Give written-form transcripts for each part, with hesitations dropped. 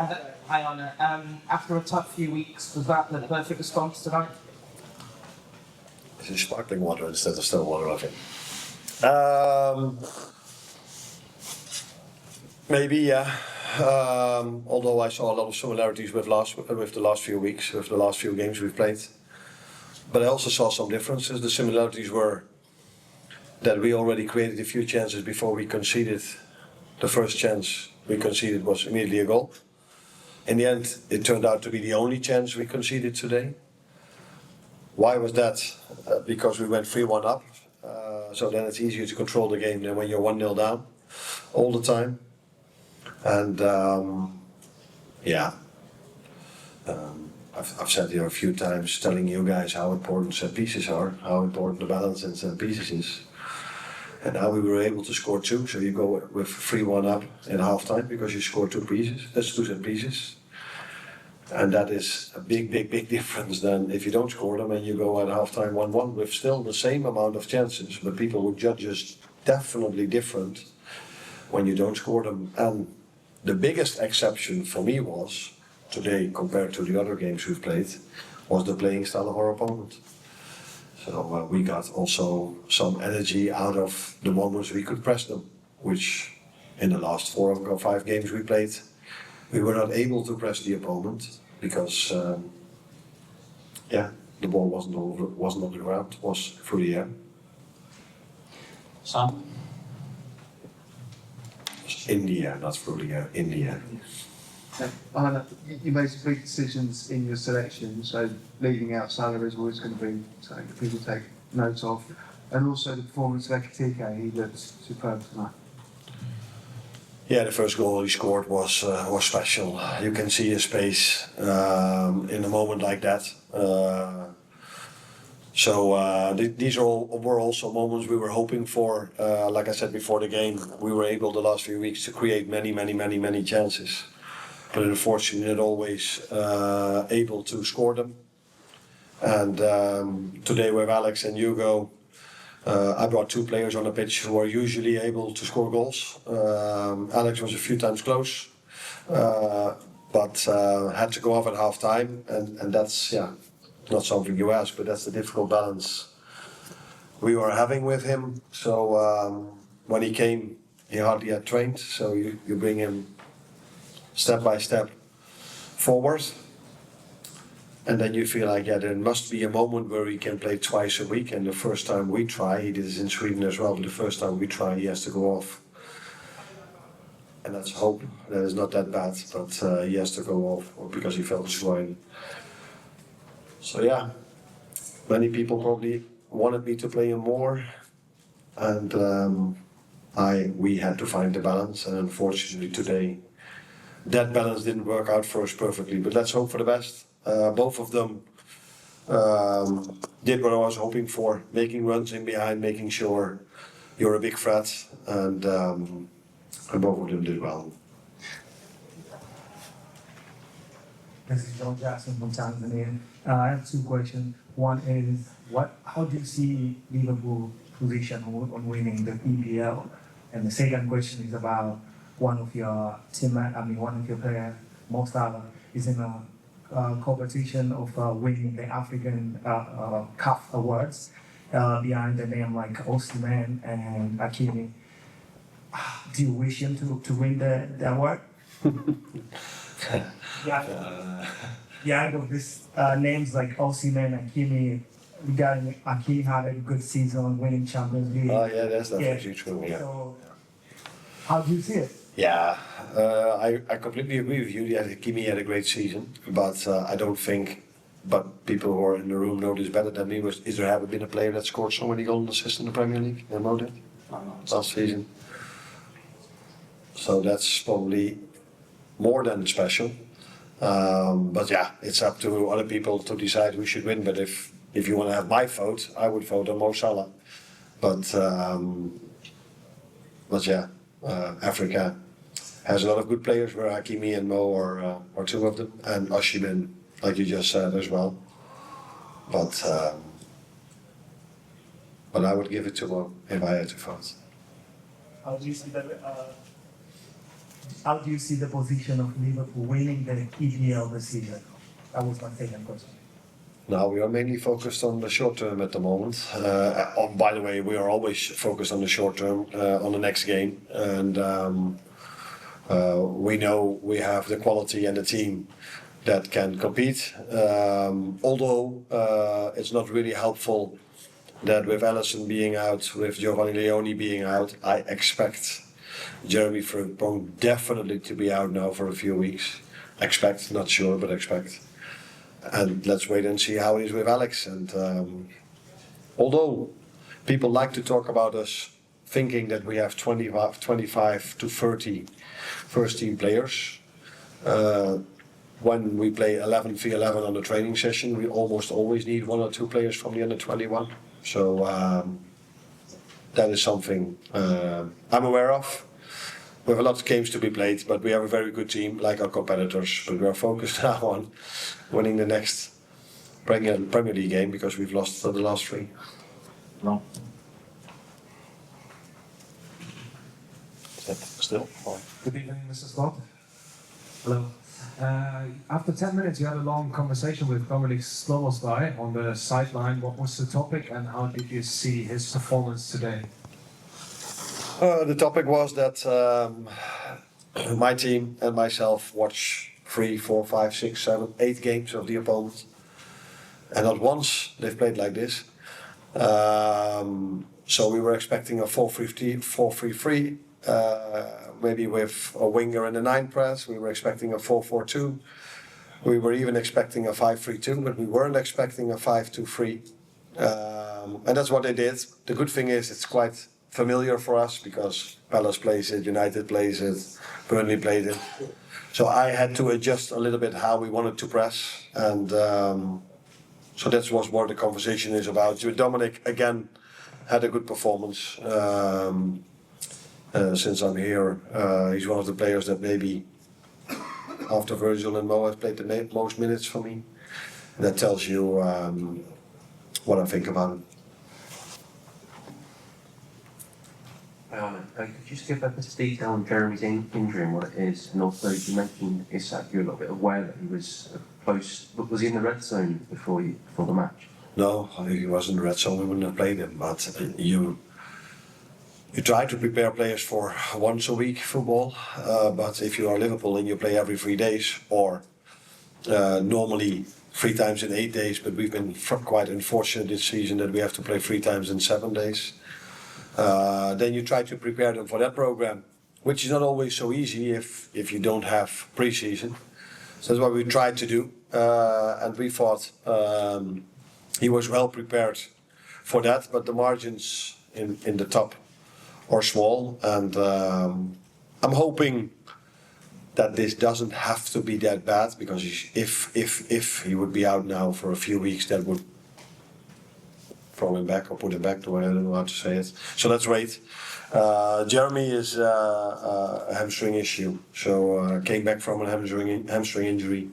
Hi, Arne. After a tough few weeks, was that the perfect response tonight? This is sparkling water instead of still water, I think. Maybe, yeah. Although I saw a lot of similarities with the last few weeks, with the last few games we've played. But I also saw some differences. The similarities were that we already created a few chances before we conceded. The first chance we conceded was immediately a goal. In the end, it turned out to be the only chance we conceded today. Why was that? Because we went 3-1 up. So then it's easier to control the game than when you're 1-0 down all the time. And I've said here a few times, telling you guys how important set pieces are, how important the balance in set pieces is. And now we were able to score 2, so you go with 3-1 up in halftime because you score 2 pieces. That's 2 set pieces. And that is a big difference than if you don't score them and you go at halftime 1-1 with still the same amount of chances, but people would judge us definitely different when you don't score them. And the biggest exception for me was, today compared to the other games we've played, was the playing style of our opponent. So we got also some energy out of the moments we could press them, which in the last 4 or 5 games we played, we were not able to press the opponent because the ball wasn't on the ground, it was through the air. Sam? In the air, not through the air, in the air. Arne, you made some big decisions in your selection, so leaving out Salah is always going to be something that people take note of. And also the performance of Ekitike, he looked superb tonight. Yeah, the first goal he scored was special. You can see his pace in a moment like that. These were also moments we were hoping for. Like I said before the game, we were able the last few weeks to create many chances. But unfortunately not always able to score them. And today with Alex and Hugo, I brought 2 players on the pitch who are usually able to score goals. Alex was a few times close, but had to go off at half time, and that's not something you ask, but that's the difficult balance we were having with him. So when he came, he hardly had trained, so you bring him step by step forward. And then you feel like, there must be a moment where he can play twice a week. And the first time we try, he did this in Sweden as well, but the first time we try, he has to go off. And let's hope that it's not that bad, but he has to go off because he felt his groin. So many people probably wanted me to play him more. And we had to find the balance. And unfortunately today, that balance didn't work out for us perfectly, but let's hope for the best. Both of them did what I was hoping for, making runs in behind, making sure you're a big threat, and both of them did well. This is John Jackson from Tanzania. I have 2 questions. One is, how do you see Liverpool position on winning the EPL? And the second question is about one of your players, Mo Salah, is in a competition of winning the African Cup awards behind the name like Osimhen and Hakimi. Do you wish him to win the award? Behind of these names like Osimhen and Hakimi, regarding Hakimi had a good season winning Champions League. Oh yeah, that's definitely true. Yeah. So, how do you see it? Yeah, I completely agree with you. Yeah, Hakimi had a great season, but I don't think. But people who are in the room know this better than me. Is there ever been a player that scored so many golden assists in the Premier League? You know that? Last season. So that's probably more than special. But yeah, it's up to other people to decide who should win. But if you want to have my vote, I would vote on Mo Salah. But yeah. Africa has a lot of good players where Hakimi and Mo are 2 of them, and Osimhen, like you just said as well. But I would give it to Mo if I had to vote. How do you see how do you see the position of Liverpool winning the EPL this season? That was my second question. Now we are mainly focused on the short term at the moment. By the way, we are always focused on the short term, on the next game, and we know we have the quality and the team that can compete. Although it's not really helpful that with Alisson being out, with Giovanni Leoni being out, I expect Jeremy Frimpong definitely to be out now for a few weeks. Expect, not sure, but expect. And let's wait and see how it is with Alex. And although people like to talk about us thinking that we have 25 to 30 first team players, when we play 11v11 on the training session, we almost always need 1 or 2 players from the under 21. So that is something I'm aware of. We have a lot of games to be played, but we have a very good team, like our competitors. But we are focused now on winning the next Premier League game because we've lost the last 3. No. Is that still? Good evening, Mr. Slot. Hello. After 10 minutes, you had a long conversation with Dominic Sloboslai on the sideline. What was the topic and how did you see his performance today? The topic was that my team and myself watch 3, 4, 5, 6, 7, 8 games of the opponent, and not once they've played like this. So we were expecting a 4-3-3, maybe with a winger and a 9 press. We were expecting a 4-4-2. We were even expecting a 5-3-2, but we weren't expecting a 5-2-3. And that's what they did. The good thing is it's quite familiar for us because Palace plays it, United plays it, Burnley played it. So I had to adjust a little bit how we wanted to press, and so that's what the conversation is about. Dominic again had a good performance. Since I'm here, he's one of the players that maybe after Virgil and Mo have played the most minutes for me. That tells you what I think about him. Could you just give a bit of detail on Jeremy's injury and what it is? And also, you mentioned Isak, you're a little bit aware that he was close. Was he in the red zone before the match? No, he was in the red zone. We wouldn't have played him. But you try to prepare players for once a week football. But if you are Liverpool and you play every 3 days, or normally 3 times in 8 days, but we've been quite unfortunate this season that we have to play 3 times in 7 days. Then you try to prepare them for that program, which is not always so easy if you don't have pre-season. So that's what we tried to do, and we thought he was well prepared for that, but the margins in the top are small, and I'm hoping that this doesn't have to be that bad, because if he would be out now for a few weeks, that would throw him back or put him back, the way I don't know how to say it. So let's wait. Jeremy is a hamstring issue, so came back from a hamstring injury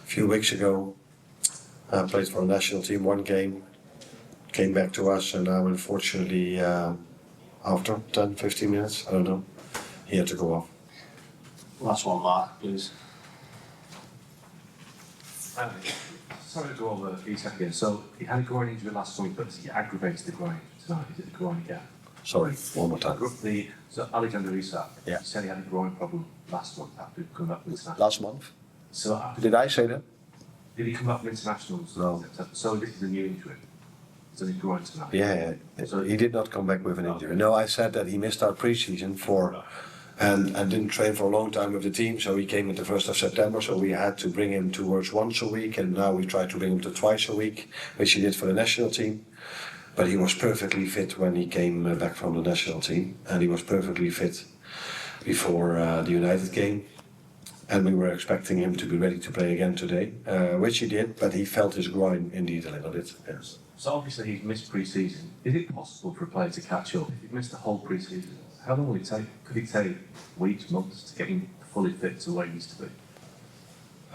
a few weeks ago. Played for the national team 1 game, came back to us, and now unfortunately after 10-15 minutes, I don't know, he had to go off. Last one, Mark, please. Sorry to go over Isak again. So he had a groin injury last week, but he aggravated the groin tonight. Is it the groin again? Sorry, one more time. So Alexander Isak, Yeah. he said he had a groin problem last month after coming back from international. Last month? So after, Did I say that? did he come back from internationals? No. So this is a new injury. So he groin tonight. Yeah, he did not come back with an injury. No, I said that he missed our pre-season and didn't train for a long time with the team, so he came at the 1st of September, so we had to bring him towards once a week, and now we try to bring him to twice a week, which he did for the national team. But he was perfectly fit when he came back from the national team, and he was perfectly fit before the United game, and we were expecting him to be ready to play again today, which he did, but he felt his groin indeed a little bit. Yes. So obviously he's missed pre-season. Is it possible for a player to catch up? If he's missed the whole pre-season, how long will it take? Could it take weeks, months to get him fully fit to where he needs to be?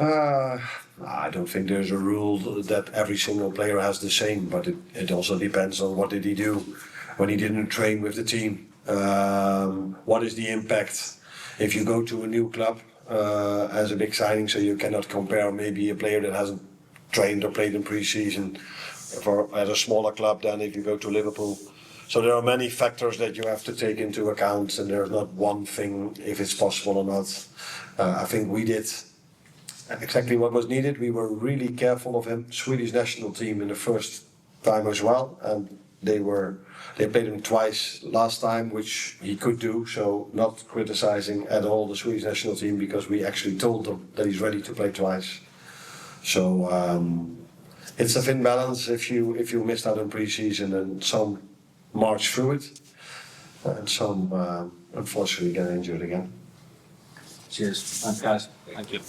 I don't think there's a rule that every single player has the same, but it also depends on what did he do when he didn't train with the team. What is the impact if you go to a new club as a big signing, so you cannot compare maybe a player that hasn't trained or played in pre-season at a smaller club than if you go to Liverpool. So there are many factors that you have to take into account, and there's not one thing if it's possible or not. I think we did exactly what was needed. We were really careful of him. Swedish national team in the first time as well, and they played him twice last time, which he could do. So not criticizing at all the Swedish national team, because we actually told them that he's ready to play twice. So it's a thin balance if you missed out on pre-season, and some march through it, and some unfortunately get injured again. Cheers. Thanks, guys. Thank you.